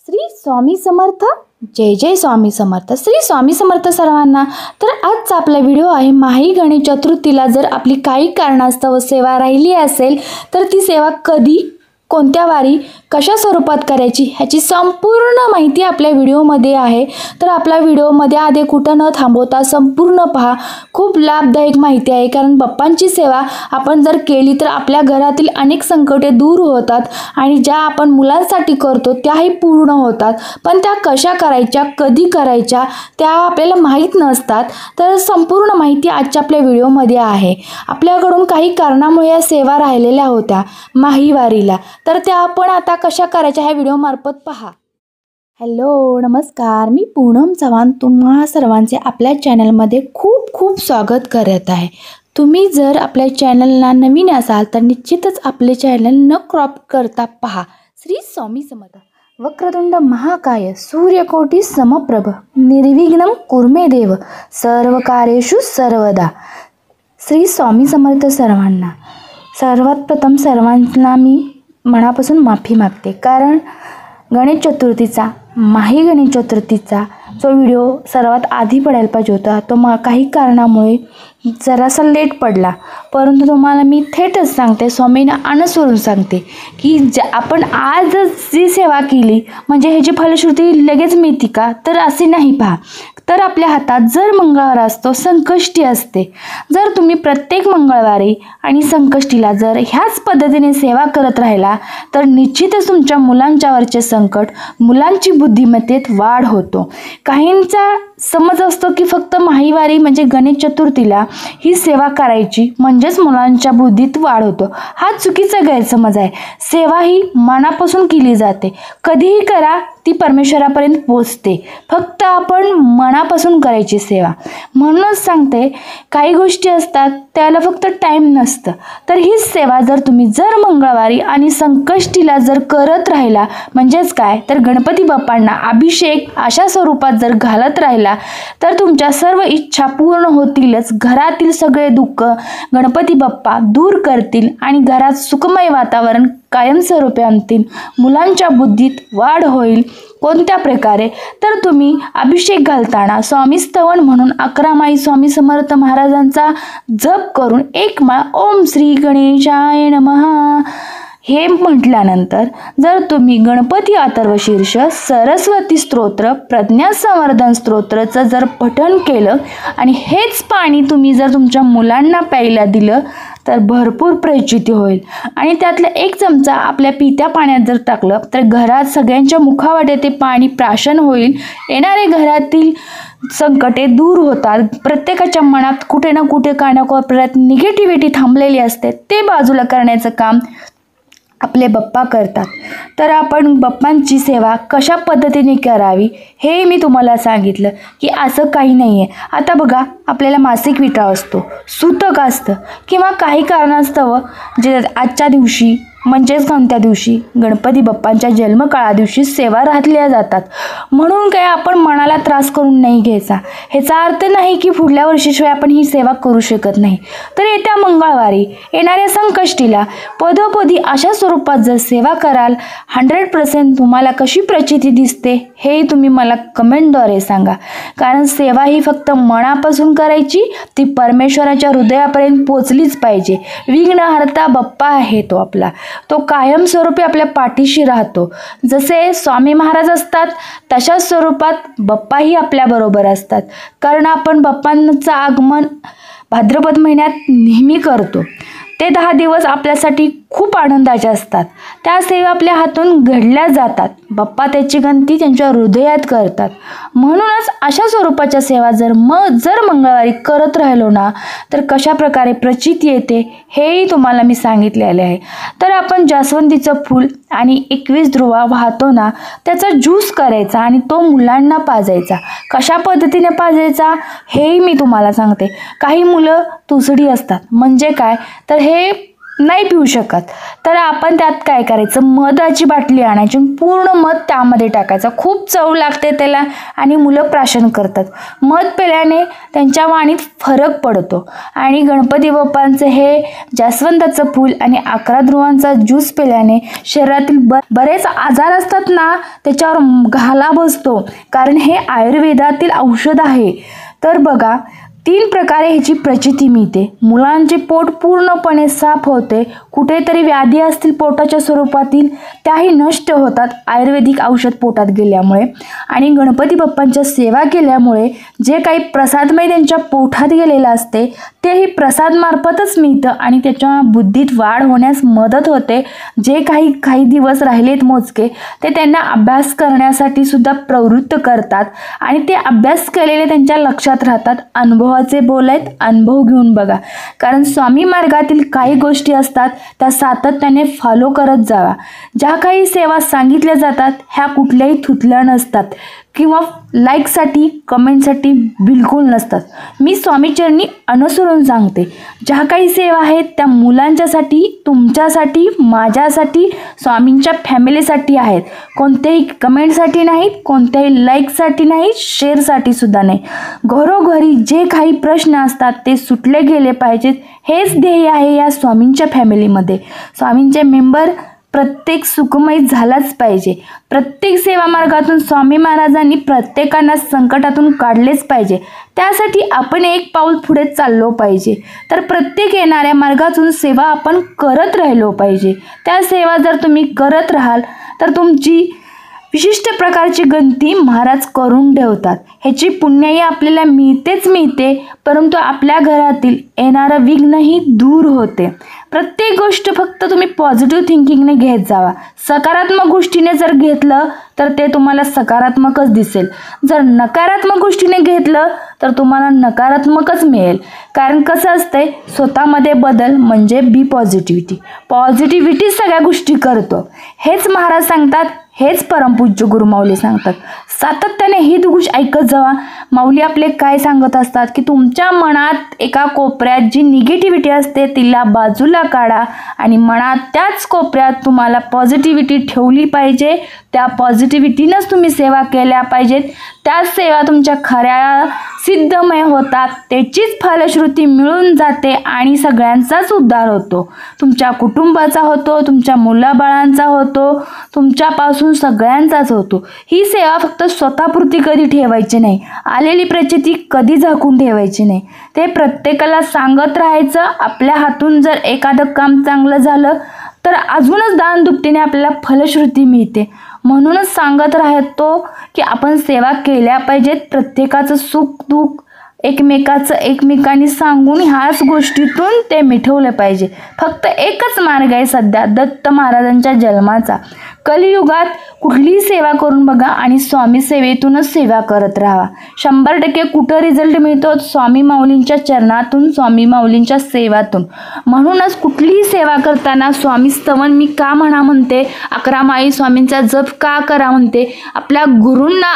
श्री स्वामी समर्थ. जय जय स्वामी समर्थ. श्री स्वामी समर्थ सर्वांना. तर आजचा आपला व्हिडिओ आहे माही गणेश चतुर्थीला जर आपली काही कारणास्तव सेवा राहिली असेल तर ती सेवा कधी, कोणत्या वारी, कशा स्वरूपात करायची ह्याची संपूर्ण माहिती आपल्या व्हिडिओमध्ये आहे. तर आपला व्हिडिओमध्ये आधी कुठं न थांबवता संपूर्ण पहा. खूप लाभदायक माहिती आहे, कारण बाप्पांची सेवा आपण जर केली तर आपल्या घरातील अनेक संकटे दूर होतात आणि ज्या आपण मुलांसाठी करतो त्याही पूर्ण होतात. पण त्या कशा करायच्या, कधी करायच्या त्या आपल्याला माहीत नसतात. तर संपूर्ण माहिती आजच्या आपल्या व्हिडिओमध्ये आहे. आपल्याकडून काही कारणामुळे या सेवा राहिलेल्या होत्या माहीवारीला, तर त्या आपण आता कशा करायच्या ह्या व्हिडिओमार्फत पहा. हॅलो, नमस्कार. मी पूनम चव्हाण तुम्हा सर्वांचे आपल्या चॅनलमध्ये खूप खूप स्वागत करत आहे. तुम्ही जर आपल्या चॅनलला नवीन असाल तर निश्चितच आपले चॅनल न क्रॉप करता पहा. श्री स्वामी समर्थ. वक्रतुंड महाकाय सूर्यकोटी समप्रभ निर्विघ्नं कुर्मे देव सर्व कार्येषु सर्वदा. श्री स्वामी समर्थ सर्वांना. सर्वात प्रथम सर्वांना मी मनापासून माफी मागते, कारण गणेश चतुर्थीचा, माही गणेश चतुर्थीचा जो व्हिडिओ सर्वात आधी पडायला पाहिजे होता तो काही कारणामुळे जरासा लेट पडला. परंतु तुम्हाला मी थेटच सांगते, स्वामींना अनुसरून सांगते की आपण आज जी सेवा केली म्हणजे ह्याची फलश्रुती लगेच मिळते का, तर असे नाही. पहा, तर आपल्या हातात जर मंगळवार असतो, संकष्टी असते. जर तुम्ही प्रत्येक मंगळवारी आणि संकष्टीला जर ह्याच पद्धतीने सेवा करत राहिला तर निश्चितच तुमच्या मुलांच्यावरचे संकट, मुलांची बुद्धिमत्तेत वाढ होतो. काहींचा समज असतो की फक्त माहीवारी म्हणजे गणेश चतुर्थीला ही सेवा करायची म्हणजेच मुलांच्या बुद्धीत वाढ होतो. हा चुकीचा गैरसमज आहे. सेवा ही मनापासून केली जाते. कधीही करा, ती परमेश्वरापर्यंत पोचते. फक्त आपण मनापासून करायची सेवा. म्हणूनच सांगते, काही गोष्टी असतात त्याला फक्त टाईम नसतं. तर ही सेवा जर तुम्ही जर मंगळवारी आणि संकष्टीला जर करत राहिला म्हणजेच काय, तर गणपती बाप्पांना अभिषेक अशा स्वरूपात जर घालत राहिला तर तुमच्या सर्व इच्छा पूर्ण होतीलच. घरातील सगळे दुःख गणपती बाप्पा दूर करतील आणि घरात सुखमय वातावरण कायमस्वरूपी आणतील. मुलांच्या बुद्धीत वाढ होईल. कोणत्या प्रकारे, तर तुम्ही अभिषेक घालताना स्वामी स्तवन म्हणून 11 माळी स्वामी समर्थ महाराजांचा जप करून एक माळ ओम श्री गणेशाय नमः हे म्हटल्यानंतर जर तुम्ही गणपती अथर्वशीर्ष, सरस्वती स्तोत्र, प्रज्ञा संवर्धन स्तोत्राचं जर पठण केलं आणि हेच पाणी तुम्ही जर तुमच्या मुलांना प्यायला दिलं तर भरपूर प्रचिती होईल. आणि त्यातला 1 चमचा आपल्या पित्या पाण्यात जर टाकलं तर घरात सगळ्यांच्या मुखावाटे ते पाणी प्राशन होईल. येणारे घरातील संकटे दूर होतात. प्रत्येकाच्या मनात कुठे ना कुठे कानाकोपऱ्यात निगेटिव्हिटी थांबलेली असते, ते बाजूला करण्याचं काम आपले बाप्पा करतात. तर आपण बाप्पांची सेवा कशा पद्धतीने करावी हे मी तुम्हाला सांगितलं की असं काही नाही आहे. आता बघा, आपल्याला मासिक विटाळ असतो, सूतक असतं किंवा काही कारणास्तव जे आजच्या दिवशी म्हणजेच कोणत्या दिवशी, गणपती बाप्पांच्या जन्मकाळा दिवशी सेवा राहतल्या जातात. म्हणून काय आपण मनाला त्रास करून नाही घ्यायचा. ह्याचा अर्थ नाही की पुढल्या वर्षीशिवाय आपण ही सेवा करू शकत नाही. तर येत्या मंगळवारी, येणाऱ्या संकष्टीला पदोपदी अशा स्वरूपात जर सेवा कराल, 100% तुम्हाला कशी प्रचिती दिसते हे तुम्ही मला कमेंटद्वारे सांगा. कारण सेवा ही फक्त मनापासून करायची, ती परमेश्वराच्या हृदयापर्यंत पोचलीच पाहिजे. विघ्नहर्ता बाप्पा आहे तो आपला, तो कायमस्वरूपी आपल्या पाठीशी राहतो. जसे स्वामी महाराज असतात तशाच स्वरूपात बाप्पाही आपल्याबरोबर असतात. कारण आपण बाप्पांचं आगमन भाद्रपद महिन्यात नेहमी करतो. ते 10 दिवस आपल्यासाठी खूप आनंदाचे असतात. त्या सेवा आपल्या हातून घडल्या जातात. बाप्पा त्याची गणती त्यांच्या हृदयात करतात. म्हणूनच अशा स्वरूपाच्या सेवा जर मंगळवारी करत राहिलो ना तर कशा प्रकारे प्रचिती येते हेही तुम्हाला मी सांगितलेले आहे. तर आपण जास्वंदीचं फूल आणि 21 ध्रुवा वाहतो ना, त्याचा ज्यूस करायचा आणि तो मुलांना पाजायचा. कशा पद्धतीने पाजायचा हेही मी तुम्हाला सांगते. काही मुलं तुसडी असतात, म्हणजे काय, तर हे नाही पिऊ शकत, तर आपण त्यात काय करायचं, मधाची बाटली आणायची, पूर्ण मध त्यामध्ये टाकायचं. खूप चव लागते त्याला आणि मुलं प्राशन करतात. मध पिल्याने त्यांच्या वाणीत फरक पडतो. आणि गणपती बाप्पांचे हे जास्वंदाचं फूल आणि 11 ध्रुवांचा ज्यूस पिल्याने शरीरातील बरेच आजार असतात ना, त्याच्यावर घाला बसतो, कारण हे आयुर्वेदातील औषध आहे. तर बघा, 3 प्रकारे ह्याची प्रचिती मिळते. मुलांचे पोट पूर्णपणे साफ होते, कुठेतरी व्याधी असतील पोटाच्या स्वरूपातील त्याही नष्ट होतात आयुर्वेदिक औषध पोटात गेल्यामुळे. आणि गणपती बाप्पांच्या सेवा केल्यामुळे जे काही प्रसादमय त्यांच्या पोटात गेलेलं असते तेही प्रसादमार्फतच मिळतं आणि त्याच्या बुद्धीत वाढ होण्यास मदत होते. जे काही दिवस राहिलेत मोजके ते त्यांना अभ्यास करण्यासाठी सुद्धा प्रवृत्त करतात आणि ते अभ्यास केलेले त्यांच्या लक्षात राहतात. अनुभवाचे बोलायत, अनुभव घेऊन बघा, कारण स्वामी मार्गातील काही गोष्टी असतात त्या सातत्याने फॉलो करत जावा. ज्या काही सेवा सांगितल्या जातात ह्या कुठल्याही थुतल्या नसतात किंवा लाईकसाठी कमेंटसाठी बिलकुल नसतात. मी स्वामीचरणी अनुसरून सांगते. ज्या काही सेवा आहेत त्या मुलांच्यासाठी, तुमच्यासाठी, माझ्यासाठी, स्वामींच्या फॅमिलीसाठी आहेत. कोणत्याही कमेंटसाठी नाहीत, कोणत्याही लाईकसाठी नाही, शेअरसाठी सुद्धा नाही. घरोघरी जे काही प्रश्न असतात ते सुटले गेले पाहिजेत, हेच ध्येय आहे या स्वामींच्या फॅमिलीमध्ये. स्वामींचे मेंबर प्रत्येक सुखमय झालाच पाहिजे. प्रत्येक सेवा मार्गातून स्वामी महाराजांनी प्रत्येकांना संकटातून काढलेच पाहिजे. त्यासाठी आपण एक पाऊल पुढे चाललो पाहिजे. तर प्रत्येक येणाऱ्या मार्गातून सेवा आपण करत राहिलो पाहिजे. त्या सेवा जर तुम्ही करत राहाल तर तुमची विशिष्ट प्रकारची गणती महाराज करून ठेवतात. ह्याची पुण्याई आपल्याला मिळतेच मिळते, परंतु आपल्या घरातील येणारं विघ्नही दूर होते. प्रत्येक गोष्ट फक्त तुम्ही पॉझिटिव्ह थिंकिंगने घेत जावा. सकारात्मक गोष्टीने जर घेतलं तर ते तुम्हाला सकारात्मकच दिसेल. जर नकारात्मक गोष्टीने घेतलं तर तुम्हाला नकारात्मकच मिळेल. कारण कसं असतंय, स्वतःमध्ये बदल म्हणजे बी पॉझिटिव्हिटी. पॉझिटिव्हिटी सगळ्या गोष्टी करतो. हेच महाराज सांगतात, हेच परमपूज्य गुरु माऊली सांगतात. सातत्याने ही गोष्ट ऐकत जावा. माऊली आपले काय सांगत असतात की तुमच्या मनात एका कोपऱ्यात जी निगेटिव्हिटी असते तिला बाजूला काढा आणि मनात त्याच कोपऱ्यात तुम्हाला पॉझिटिव्हिटी ठेवली पाहिजे. त्या पॉझिटिव्हिटीनंच तुम्ही सेवा केल्या पाहिजेत. त्या सेवा तुमच्या खऱ्या सिद्धमय होतात. त्याचीच फलश्रुती मिळून जाते आणि सगळ्यांचाच उद्धार होतो. तुमच्या कुटुंबाचा होतो, तुमच्या मुलाबाळांचा होतो, तुमच्यापासून सगळ्यांचाच होतो. ही सेवा फक्त स्वतःपुरती कधी ठेवायची नाही. आलेली प्रचिती कधी झाकून ठेवायची नाही. ते प्रत्येकाला सांगत राहायचं. आपल्या हातून जर एखादं काम चांगलं झालं तर अजूनच दान दुपटीने आपल्याला फलश्रुती मिळते. म्हणूनच सांगत राहतो की आपण सेवा केल्या पाहिजेत. प्रत्येकाचं सुख दुःख एकमेकांनी सांगून ह्याच गोष्टीतून ते मिटवलं पाहिजे. फक्त एकच मार्ग आहे सध्या दत्त महाराजांच्या जन्माचा. कलियुगात कुठलीही सेवा करून बघा आणि स्वामी सेवेतूनच सेवा करत राहा. 100% कुठं रिझल्ट मिळतो, स्वामी माऊलींच्या चरणातून, स्वामी माऊलींच्या सेवातून. म्हणूनच कुठलीही सेवा करताना स्वामी स्तवन मी का म्हणा म्हणते, 11 माळी स्वामींचा जप का करा म्हणते. आपल्या गुरूंना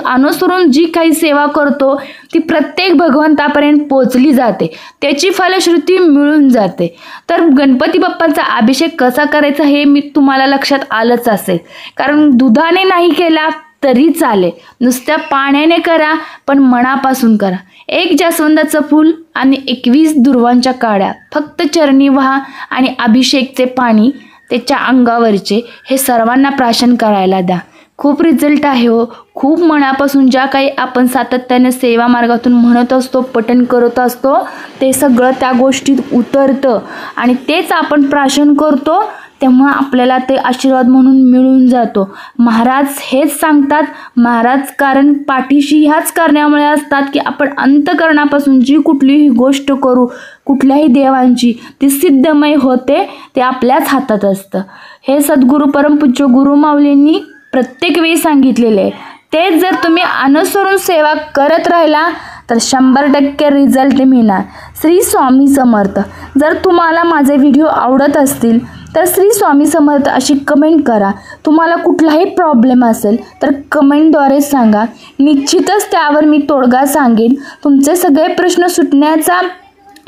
अनुसरून जी काही सेवा करतो ती प्रत्येक भगवंतापर्यंत पोचली जाते, त्याची फलश्रुती मिळून जाते. तर गणपती बाप्पांचा अभिषेक कसा करायचा हे मी तुम्हाला लक्षात आलंच असेल. कारण दुधाने नाही केला तरी चालेल, नुसत्या पाण्याने करा, पण मनापासून करा. 1 जास्वंदाचं फूल आणि 21 दुर्वांच्या काड्या फक्त चरणी व्हा आणि अभिषेकचे पाणी त्याच्या अंगावरचे हे सर्वांना प्राशन करायला द्या. खूप रिझल्ट आहे हो. खूप मनापासून ज्या काही आपण सातत्याने सेवा मार्गातून म्हणत असतो, पठण करत असतो, ते सगळं त्या गोष्टीत उतरतं आणि तेच आपण प्राशन करतो, तेव्हा आपल्याला ते आशीर्वाद म्हणून मिळून जातो. महाराज हेच सांगतात. महाराज कारण पाठीशी ह्याच कारणामुळे असतात की आपण अंतःकरणापासून जी कुठलीही गोष्ट करू, कुठल्याही देवांची, ती सिद्धमय होते. ते आपल्याच हातात असतं. हे सद्गुरू परमपूज्य गुरु माऊलींनी प्रत्येक वेळी सांगितलेले आहे. तेच जर तुम्ही अनुसरून सेवा करत राहिला तर 100% रिझल्ट मिळणार. श्री स्वामी समर्थ. जर तुम्हाला माझे व्हिडिओ आवडत असतील तर श्री स्वामी समर्थ अशी कमेंट करा. तुम्हाला कुठलाही प्रॉब्लेम असेल तर कमेंटद्वारे सांगा. निश्चितच त्यावर मी तोडगा सांगेन. तुमचे सगळे प्रश्न सुटण्याचा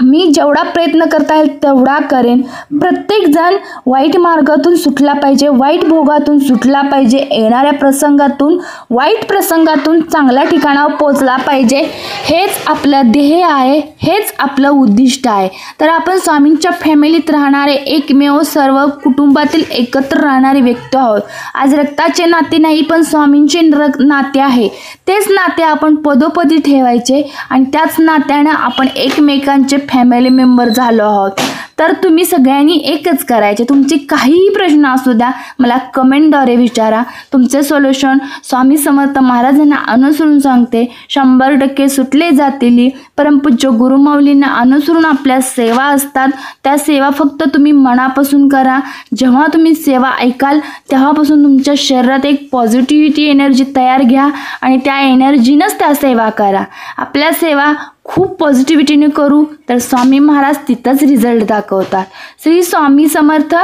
मी जेवढा प्रयत्न करता येईल तेवढा करेन. प्रत्येकजण वाईट मार्गातून सुटला पाहिजे, वाईट भोगातून सुटला पाहिजे, येणाऱ्या प्रसंगातून, वाईट प्रसंगातून चांगल्या ठिकाणावर पोचला पाहिजे. हेच आपलं ध्येय आहे, हेच आपलं उद्दिष्ट आहे. तर आपण स्वामींच्या फॅमिलीत राहणारे एकमेव सर्व कुटुंबातील एकत्र राहणारे व्यक्ती आहोत. आज रक्ताचे नाते नाही पण स्वामींचे नाते आहे. तेच नाते आपण पदोपदी ठेवायचे आणि त्याच नात्यानं आपण एकमेकांचे फॅमिली मेंबर झालो आहोत. तर तुम्ही सगळ्यांनी एकच करायचे. तुमचे काहीही प्रश्न असू द्या, मला कमेंटद्वारे विचारा. तुमचे सोल्युशन स्वामी समर्थ महाराजांना अनुसरून सांगते 100% सुटले जातील. परमपूज्य गुरुमाऊलींना अनुसरून आपल्या सेवा असतात. त्या सेवा फक्त तुम्ही मनापासून करा. जेव्हा तुम्ही सेवा ऐकाल तेव्हापासून तुमच्या शरीरात एक पॉझिटिव्हिटी एनर्जी तयार घ्या आणि त्या एनर्जीनंच त्या सेवा करा. आपल्या सेवा खूप पॉझिटिव्हिटीने करू तर स्वामी महाराज तिथंच रिझल्ट दाखवतात. श्री स्वामी समर्थ.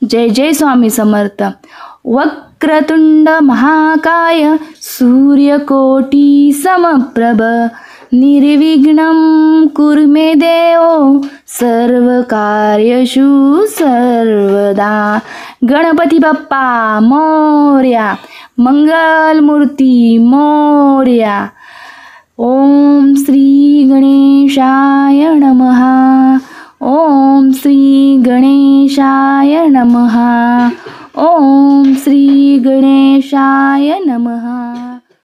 जय जय स्वामी समर्थ. वक्रतुंड महाकाय सूर्यकोटी समप्रभ निर्विघ्नं कुरु मे देव सर्वकार्येषु सर्वदा. गणपती बाप्पा मोरया. मंगलमूर्ती मोरया. ओम श्री गणेशाय नमः. ओम श्री गणेशाय नमः. ओम श्री गणेशाय नमः.